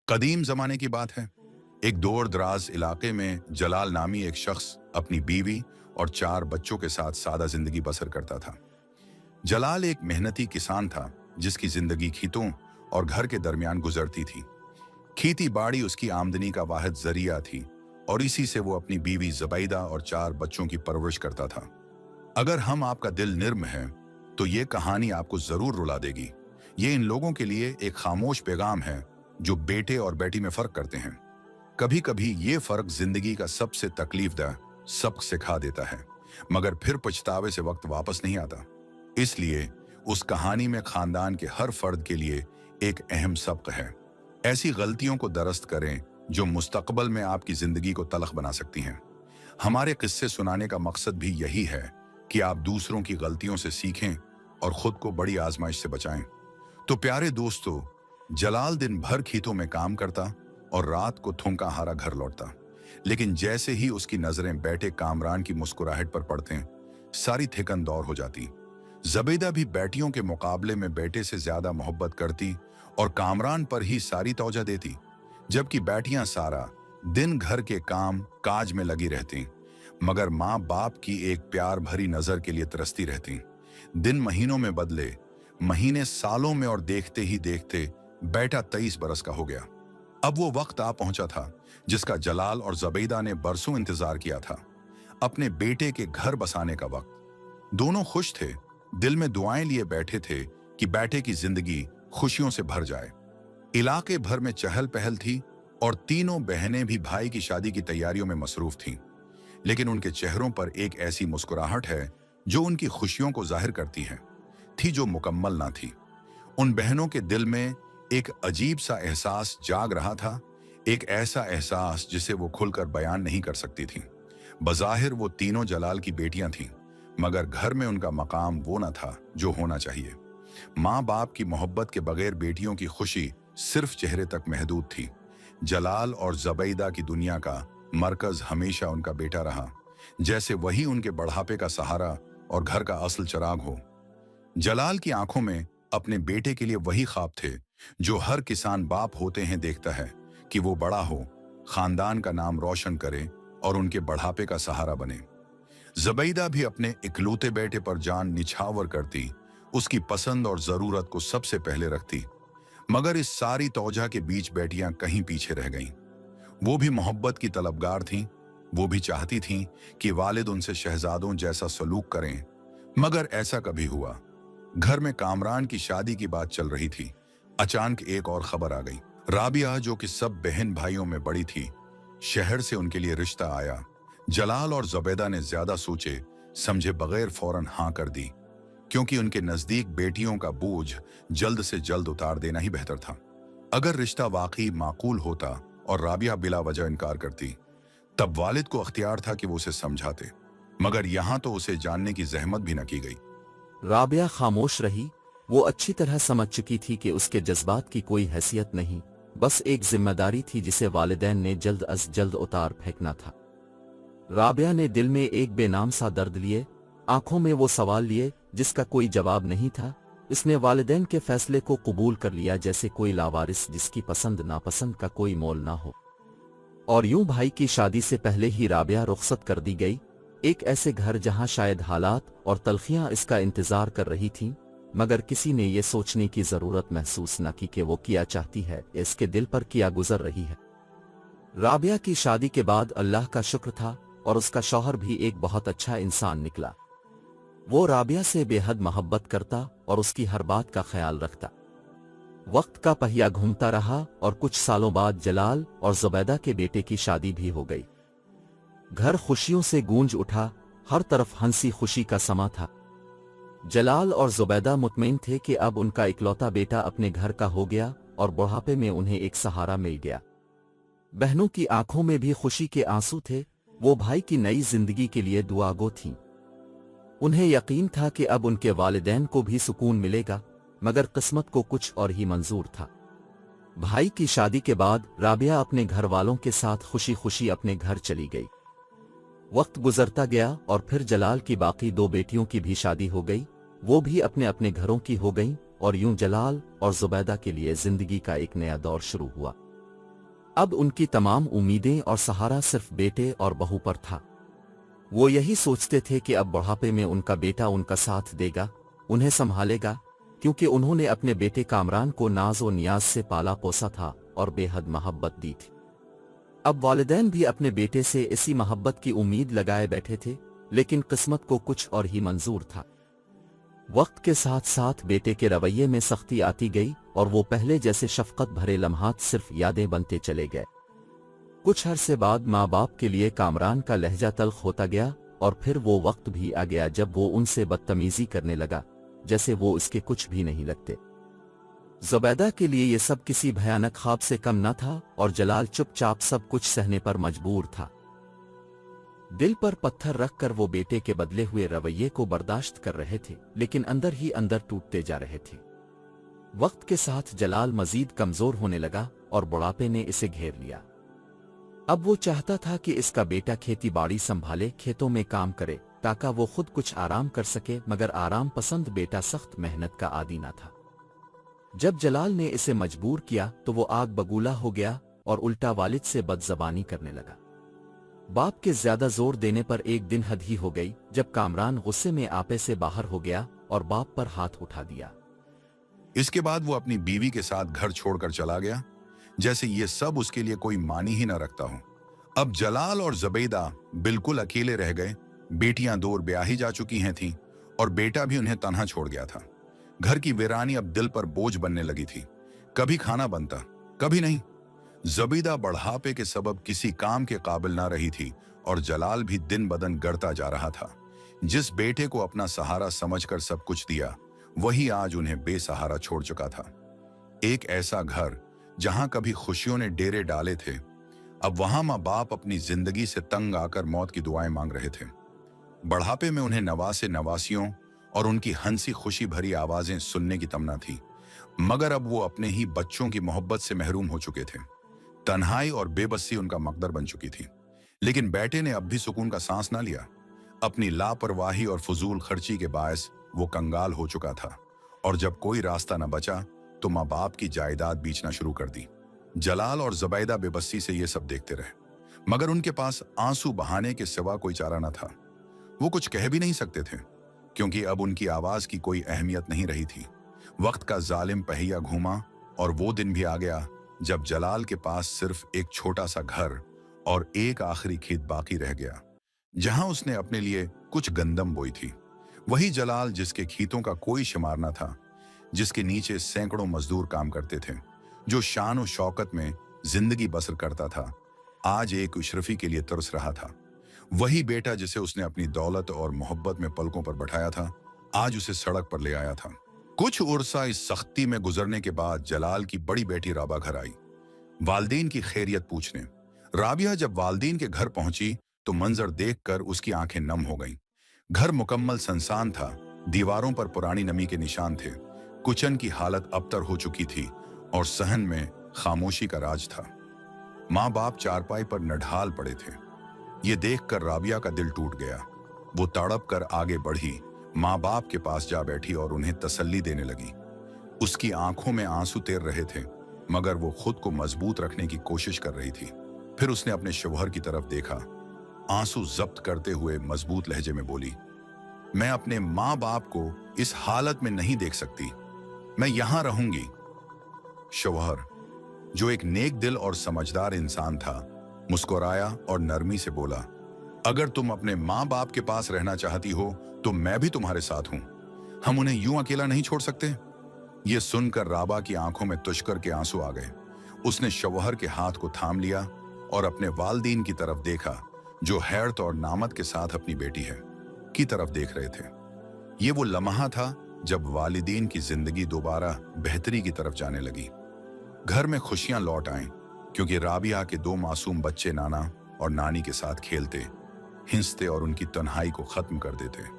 कदीम जमाने की बात है। एक दूर दराज इलाके में जलाल नामी एक शख्स अपनी बीवी और 4 बच्चों के साथ सादा जिंदगी बसर करता था। जलाल एक मेहनती किसान था जिसकी जिंदगी खेतों और घर के दरमियान गुजरती थी। खेती बाड़ी उसकी आमदनी का वाहिद जरिया थी और इसी से वो अपनी बीवी ज़ुबैदा और 4 बच्चों की परवरिश करता था। अगर हम आपका दिल निर्म है तो ये कहानी आपको जरूर रुला देगी। ये इन लोगों के लिए एक खामोश पैगाम है जो बेटे और बेटी में फर्क करते हैं। कभी कभी ये फर्क जिंदगी का सबसे तकलीफदा सबक सिखा देता है, मगर फिर पछतावे से वक्त वापस नहीं आता। इसलिए उस कहानी में खानदान के हर फर्द के लिए एक अहम सबक है। ऐसी गलतियों को दरस्त करें जो मुस्तकबल में आपकी जिंदगी को तलख बना सकती हैं। हमारे किस्से सुनाने का मकसद भी यही है कि आप दूसरों की गलतियों से सीखें और खुद को बड़ी आजमाइश से बचाएं। तो प्यारे दोस्तों, जलाल दिन भर खेतों में काम करता और रात को थूका हारा घर लौटता, लेकिन जैसे ही उसकी नजरें बैठे कामरान की मुस्कुराहट पर पड़ते सारी थिकन दौर हो जाती। ज़ुबैदा भी बेटियों के मुकाबले में बेटे से ज्यादा मोहब्बत करती और कामरान पर ही सारी तवज्जो देती, जबकि बेटियां सारा दिन घर के काम काज में लगी रहती, मगर माँ बाप की एक प्यार भरी नजर के लिए तरसती रहती। दिन महीनों में बदले, महीने सालों में, और देखते ही देखते बेटा 23 बरस का हो गया। अब वो वक्त आ पहुंचा था जिसका जलाल और ज़ुबैदा ने बरसों इंतजार किया था, अपने बेटे के घर बसाने का वक्त। दोनों खुश थे, दिल में दुआएं लिए बैठे थे कि बेटे की जिंदगी खुशियों से भर जाए। इलाके भर में चहल पहल थी और तीनों बहनें भी भाई की शादी की तैयारियों में मसरूफ थीं, लेकिन उनके चेहरों पर एक ऐसी मुस्कुराहट है जो उनकी खुशियों को जाहिर करती है, थी जो मुकम्मल ना थी। उन बहनों के दिल में एक अजीब सा एहसास जाग रहा था, एक ऐसा एहसास जिसे वो खुलकर बयान नहीं कर सकती थीं। बज़ाहिर वो तीनों जलाल की बेटियां थीं, मगर घर में उनका मकाम वो न था जो होना चाहिए। माँ बाप की मोहब्बत के बगैर बेटियों की खुशी सिर्फ चेहरे तक महदूद थी। जलाल और ज़ुबैदा की दुनिया का मरकज हमेशा उनका बेटा रहा, जैसे वही उनके बढ़ापे का सहारा और घर का असल चिराग हो। जलाल की आंखों में अपने बेटे के लिए वही ख्वाब थे जो हर किसान बाप होते हैं देखता है, कि वो बड़ा हो, खानदान का नाम रोशन करे और उनके बढ़ापे का सहारा बने। ज़ुबैदा भी अपने इकलौते बेटे पर जान निछावर करती, उसकी पसंद और जरूरत को सबसे पहले रखती, मगर इस सारी तौजा के बीच बेटियां कहीं पीछे रह गईं। वो भी मोहब्बत की तलबगार थीं, वो भी चाहती थीं कि वालिद उनसे शहजादों जैसा सलूक करें, मगर ऐसा कभी हुआ। घर में कामरान की शादी की बात चल रही थी, अचानक एक और खबर आ गई। राबिया, जो कि सब बहन भाइयों में बड़ी थी, शहर से उनके लिए रिश्ता आया। जलाल और ज़ुबैदा ने ज्यादा सोचे समझे बगैर फौरन हाँ कर दी, क्योंकि उनके नजदीक बेटियों का बोझ जल्द से जल्द उतार देना ही बेहतर था। अगर रिश्ता वाकई माकूल होता और राबिया बिला वजह इनकार करती, तब वालिद को अख्तियार था कि वो उसे समझाते, मगर यहाँ तो उसे जानने की जहमत भी न की गई। राबिया खामोश रही। वो अच्छी तरह समझ चुकी थी कि उसके जज्बात की कोई हैसियत नहीं, बस एक जिम्मेदारी थी जिसे वालिदैन ने जल्द अज जल्द उतार फेंकना था। राबिया ने दिल में एक बेनाम सा दर्द लिए, आंखों में वो सवाल लिए जिसका कोई जवाब नहीं था। इसने वालिदैन के फैसले को कबूल कर लिया जैसे कोई लावारिस जिसकी पसंद नापसंद का कोई मोल ना हो। और यूं भाई की शादी से पहले ही राबिया रुखसत कर दी गई, एक ऐसे घर जहां शायद हालात और तलखियां इसका इंतजार कर रही थीं, मगर किसी ने ये सोचने की जरूरत महसूस न की कि वो क्या चाहती है, इसके दिल पर क्या गुजर रही है। राबिया की शादी के बाद अल्लाह का शुक्र था और उसका शौहर भी एक बहुत अच्छा इंसान निकला। वो राबिया से बेहद मोहब्बत करता और उसकी हर बात का ख्याल रखता। वक्त का पहिया घूमता रहा और कुछ सालों बाद जलाल और ज़ुबैदा के बेटे की शादी भी हो गई। घर खुशियों से गूंज उठा, हर तरफ हंसी खुशी का समा था। जलाल और ज़ुबैदा मुतमईन थे कि अब उनका इकलौता बेटा अपने घर का हो गया और बुढ़ापे में उन्हें एक सहारा मिल गया। बहनों की आंखों में भी खुशी के आंसू थे, वो भाई की नई जिंदगी के लिए दुआगो थीं। उन्हें यकीन था कि अब उनके वालिदैन को भी सुकून मिलेगा, मगर किस्मत को कुछ और ही मंजूर था। भाई की शादी के बाद राबिया अपने घर वालों के साथ खुशी खुशी अपने घर चली गई। वक्त गुजरता गया और फिर जलाल की बाकी 2 बेटियों की भी शादी हो गई, वो भी अपने अपने घरों की हो गईं और यूं जलाल और ज़ुबैदा के लिए जिंदगी का एक नया दौर शुरू हुआ। अब उनकी तमाम उम्मीदें और सहारा सिर्फ बेटे और बहू पर था। वो यही सोचते थे कि अब बुढ़ापे में उनका बेटा उनका साथ देगा, उन्हें संभालेगा, क्योंकि उन्होंने अपने बेटे कामरान को नाज और नियाज से पाला पोसा था और बेहद मोहब्बत दी थी। अब वालिदैन भी अपने बेटे से इसी मोहब्बत की उम्मीद लगाए बैठे थे, लेकिन किस्मत को कुछ और ही मंजूर था। वक्त के साथ साथ बेटे के रवैये में सख्ती आती गई और वो पहले जैसे शफकत भरे लम्हात सिर्फ यादें बनते चले गए। कुछ अरसे बाद माँ बाप के लिए कामरान का लहजा तल्ख होता गया और फिर वो वक्त भी आ गया जब वो उनसे बदतमीजी करने लगा, जैसे वो इसके कुछ भी नहीं लगते। ज़ुबैदा के लिए ये सब किसी भयानक ख्वाब से कम न था और जलाल चुपचाप सब कुछ सहने पर मजबूर था। दिल पर पत्थर रखकर वो बेटे के बदले हुए रवैये को बर्दाश्त कर रहे थे, लेकिन अंदर ही अंदर टूटते जा रहे थे। वक्त के साथ जलाल मजीद कमजोर होने लगा और बुढ़ापे ने इसे घेर लिया। अब वो चाहता था कि इसका बेटा खेती बाड़ी संभाले, खेतों में काम करे, ताकि वो खुद कुछ आराम कर सके, मगर आराम पसंद बेटा सख्त मेहनत का आदी न था। जब जलाल ने इसे मजबूर किया तो वो आग बगूला हो गया और उल्टा वालिद से बदजबानी करने लगा। बाप के ज्यादा जोर देने पर एक दिन हद ही हो गई जब कामरान गुस्से में आपे से बाहर हो गया और बाप पर हाथ उठा दिया। इसके बाद वो अपनी बीवी के साथ घर छोड़कर चला गया, जैसे ये सब उसके लिए कोई मानी ही न रखता हो। अब जलाल और ज़ुबैदा बिल्कुल अकेले रह गए। बेटियां दूर ब्याही जा चुकी हैं थीं और बेटा भी उन्हें तन्हा छोड़ गया था। घर की वीरानी अब दिल पर बोझ बनने लगी थी। कभी खाना बनता, कभी नहीं। ज़ुबैदा बढ़ापे के सबब किसी काम के काबिल ना रही थी और जलाल भी दिन बदन गड़ता जा रहा था। जिस बेटे को अपना सहारा समझकर सब कुछ दिया, वही आज उन्हें बेसहारा छोड़ चुका था। एक ऐसा घर जहां कभी खुशियों ने डेरे डाले थे, अब वहां माँ बाप अपनी जिंदगी से तंग आकर मौत की दुआएं मांग रहे थे। बढ़ापे में उन्हें नवासे नवासियों और उनकी हंसी खुशी भरी आवाजें सुनने की तमन्ना थी, मगर अब वो अपने ही बच्चों की मोहब्बत से महरूम हो चुके थे। तन्हाई और बेबसी उनका मकदर बन चुकी थी। लेकिन बेटे ने अब भी सुकून का सांस ना लिया। अपनी लापरवाही और फजूल खर्ची के बायस वो कंगाल हो चुका था और जब कोई रास्ता न बचा तो माँ बाप की जायदाद बेचना शुरू कर दी। जलाल और ज़ुबैदा बेबसी से ये सब देखते रहे, मगर उनके पास आंसू बहाने के सिवा कोई चारा न था। वो कुछ कह भी नहीं सकते थे, क्योंकि अब उनकी आवाज की कोई अहमियत नहीं रही थी। वक्त का जालिम पहिया घूमा और वो दिन भी आ गया जब जलाल के पास सिर्फ एक छोटा सा घर और एक आखिरी खेत बाकी रह गया, जहां उसने अपने लिए कुछ गंदम बोई थी। वही जलाल जिसके खेतों का कोई शुमार न था, जिसके नीचे सैकड़ों मजदूर काम करते थे, जो शान और शौकत में जिंदगी बसर करता था, आज एक इशरफी के लिए तरस रहा था। वही बेटा जिसे उसने अपनी दौलत और मोहब्बत में पलकों पर बैठाया था, आज उसे सड़क पर ले आया था। कुछ उर्सा इस सख्ती में गुजरने के बाद जलाल की बड़ी बेटी राबा घर आई, वालदीन की खैरियत पूछने। राबिया जब वालदीन के घर पहुंची तो मंजर देखकर उसकी आंखें नम हो गईं। घर मुकम्मल सनसान था, दीवारों पर पुरानी नमी के निशान थे, किचन की हालत अबतर हो चुकी थी और सहन में खामोशी का राज था। माँ बाप चारपाई पर नढाल पड़े थे। ये देखकर राबिया का दिल टूट गया। वो तड़प कर आगे बढ़ी, माँ बाप के पास जा बैठी और उन्हें तसल्ली देने लगी। उसकी आंखों में आंसू तैर रहे थे, मगर वो खुद को मजबूत रखने की कोशिश कर रही थी। फिर उसने अपने शौहर की तरफ देखा, आंसू जब्त करते हुए मजबूत लहजे में बोली, मैं अपने माँ बाप को इस हालत में नहीं देख सकती, मैं यहां रहूंगी। शौहर, जो एक नेक दिल और समझदार इंसान था, मुस्कुराया और नरमी से बोला, अगर तुम अपने माँ बाप के पास रहना चाहती हो तो मैं भी तुम्हारे साथ हूं। हम उन्हें यूं अकेला नहीं छोड़ सकते। ये सुनकर राबा की आंखों में तुष्कर के आंसू आ गए। उसने शौहर के हाथ को थाम लिया और अपने वालदीन की तरफ देखा, जो हैरत और नामत के साथ अपनी बेटी है की तरफ देख रहे थे। ये वो लम्हा था जब वालिदीन की जिंदगी दोबारा बेहतरी की तरफ जाने लगी। घर में खुशियां लौट आईं, क्योंकि राबिया के 2 मासूम बच्चे नाना और नानी के साथ खेलते, हिंसते और उनकी तन्हाई को खत्म कर देते।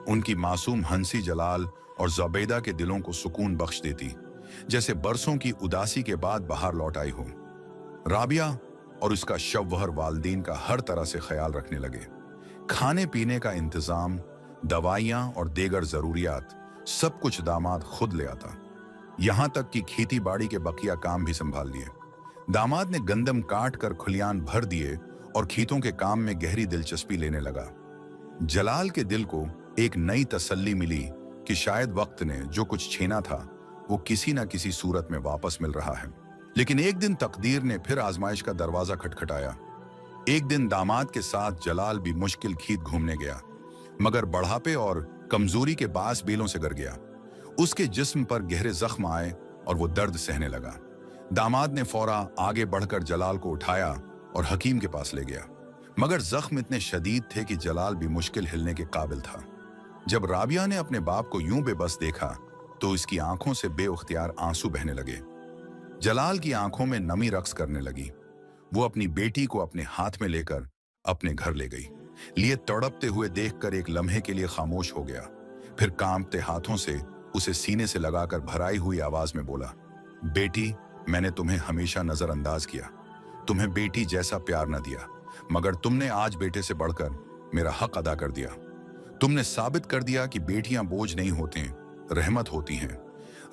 उनकी मासूम हंसी जलाल और ज़ुबैदा के दिलों को सुकून बख्श देती, जैसे बरसों की उदासी के बाद बाहर लौट आई हो। राबिया और उसका शौहर वालदीन का हर तरह से ख्याल रखने लगे। खाने पीने का इंतजाम, दवाइयां और देगर जरूरियात, सब कुछ दामाद खुद ले आता। यहां तक कि खेती बाड़ी के बकिया काम भी संभाल लिए। दामाद ने गंदम काट कर खुलियान भर दिए और खेतों के काम में गहरी दिलचस्पी लेने लगा। जलाल के दिल को एक नई तसल्ली मिली कि शायद वक्त ने जो कुछ छीना था वो किसी न किसी सूरत में वापस मिल रहा है। लेकिन एक दिन तकदीर ने फिर आजमाइश का दरवाजा खटखटाया। एक दिन दामाद के साथ जलाल भी मुश्किल खेत घूमने गया, मगर बढ़ापे और कमजोरी के बास बेलों से गिर गया। उसके जिस्म पर गहरे जख्म आए और वो दर्द सहने लगा। दामाद ने फौरा आगे बढ़कर जलाल को उठाया और हकीम के पास ले गया, मगर जख्म इतने शदीद थे कि जलाल भी मुश्किल हिलने के काबिल था। जब राबिया ने अपने बाप को यूं बेबस देखा तो इसकी आंखों से बेउख्तियार आंसू बहने लगे। जलाल की आंखों में नमी रक्स करने लगी। वो अपनी बेटी को अपने हाथ में लेकर अपने घर ले गई। लिए तड़पते हुए देखकर एक लम्हे के लिए खामोश हो गया, फिर कांपते हाथों से उसे सीने से लगाकर भराई हुई आवाज में बोला, बेटी, मैंने तुम्हें हमेशा नजरअंदाज किया, तुम्हें बेटी जैसा प्यार न दिया, मगर तुमने आज बेटे से बढ़कर मेरा हक अदा कर दिया। तुमने साबित कर दिया कि बेटियां बोझ नहीं होती, रहमत होती हैं।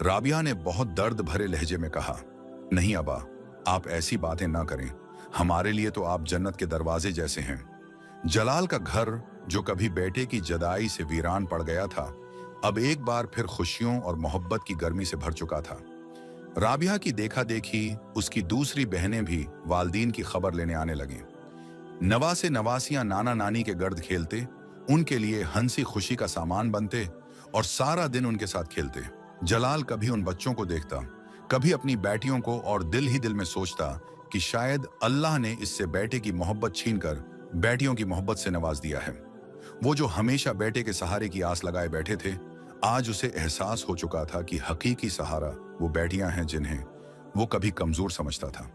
राबिया ने बहुत दर्द भरे लहजे में कहा, नहीं अबा, आप ऐसी बातें ना करें, हमारे लिए तो आप जन्नत के दरवाजे जैसे हैं। जलाल का घर जो कभी बेटे की जदाई से वीरान पड़ गया था, अब एक बार फिर खुशियों और मोहब्बत की गर्मी से भर चुका था। राबिया की देखा देखी उसकी दूसरी बहनें भी वालदीन की खबर लेने आने लगीं। नवासे नवासियां नाना नानी के गर्द खेलते, उनके लिए हंसी खुशी का सामान बनते और सारा दिन उनके साथ खेलते। जलाल कभी उन बच्चों को देखता, कभी अपनी बेटियों को, और दिल ही दिल में सोचता कि शायद अल्लाह ने इससे बेटे की मोहब्बत छीनकर बेटियों की मोहब्बत से नवाज दिया है। वो जो हमेशा बेटे के सहारे की आस लगाए बैठे थे, आज उसे एहसास हो चुका था कि हकीकी सहारा वो बेटियां हैं जिन्हें वो कभी कमजोर समझता था।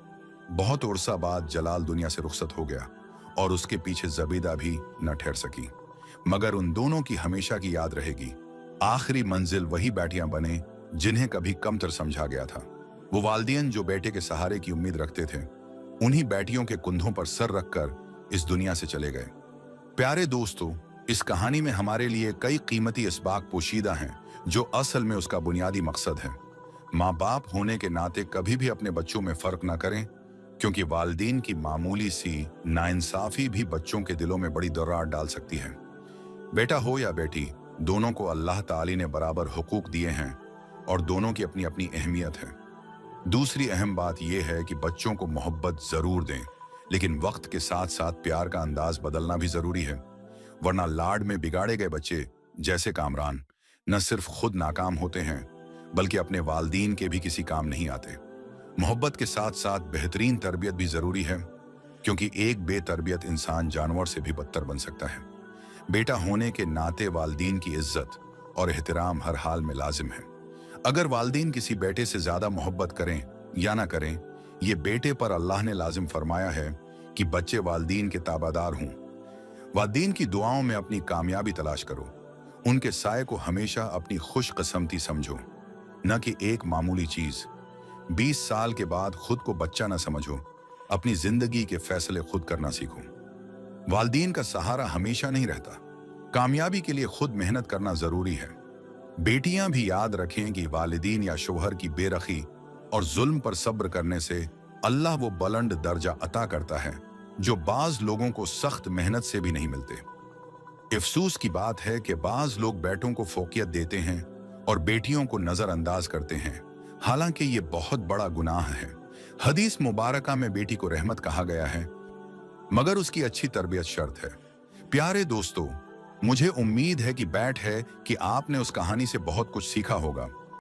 बहुत अरसा बाद जलाल दुनिया से रुखसत हो गया और उसके पीछे जबीदा भी न ठहर सकी, मगर उन दोनों की हमेशा की याद रहेगी। आखिरी मंजिल वही बेटियां बने जिन्हें कभी कमतर समझा गया था। वो वालिदैन जो बेटे के सहारे की उम्मीद रखते थे, उन्हीं बेटियों के कुंधों पर सर रखकर इस दुनिया से चले गए। प्यारे दोस्तों, इस कहानी में हमारे लिए कई कीमती इसबाक पोशीदा हैं जो असल में उसका बुनियादी मकसद है। माँ बाप होने के नाते कभी भी अपने बच्चों में फर्क ना करें, क्योंकि वालिदैन की मामूली सी नाइंसाफी भी बच्चों के दिलों में बड़ी दरार डाल सकती है। बेटा हो या बेटी, दोनों को अल्लाह ताली ने बराबर हुकूक दिए हैं और दोनों की अपनी अपनी अहमियत है। दूसरी अहम बात यह है कि बच्चों को मोहब्बत जरूर दें, लेकिन वक्त के साथ साथ प्यार का अंदाज बदलना भी जरूरी है, वरना लाड में बिगाड़े गए बच्चे जैसे कामरान न सिर्फ खुद नाकाम होते हैं बल्कि अपने वालिदैन के भी किसी काम नहीं आते। मोहब्बत के साथ साथ बेहतरीन तरबियत भी जरूरी है, क्योंकि एक बेतरबियत इंसान जानवर से भी बदतर बन सकता है। बेटा होने के नाते वालिदैन की इज्जत और एहतराम हर हाल में लाजिम है। अगर वालिदैन किसी बेटे से ज्यादा मोहब्बत करें या ना करें, ये बेटे पर अल्लाह ने लाजिम फरमाया है कि बच्चे वालिदैन के ताबादार हों। वालिदैन की दुआओं में अपनी कामयाबी तलाश करो, उनके साए को हमेशा अपनी खुशकिस्मती समझो, न कि एक मामूली चीज। 20 साल के बाद खुद को बच्चा न समझो, अपनी जिंदगी के फैसले खुद करना सीखो। वालिदैन का सहारा हमेशा नहीं रहता, कामयाबी के लिए खुद मेहनत करना जरूरी है। बेटियां भी याद रखें कि वालिदैन या शोहर की बेरखी और जुल्म पर सब्र करने से अल्लाह वो बुलंद दर्जा अता करता है जो बाज लोगों को सख्त मेहनत से भी नहीं मिलते। अफसोस की बात है कि बाज लोग बेटों को फोकियत देते हैं और बेटियों को नजरअंदाज करते हैं, हालांकि ये बहुत बड़ा गुनाह है। हदीस मुबारका में बेटी को रहमत कहा गया है, मगर उसकी अच्छी तरबियत शर्त है। प्यारे दोस्तों, मुझे उम्मीद है कि आपने उस कहानी से बहुत कुछ सीखा होगा।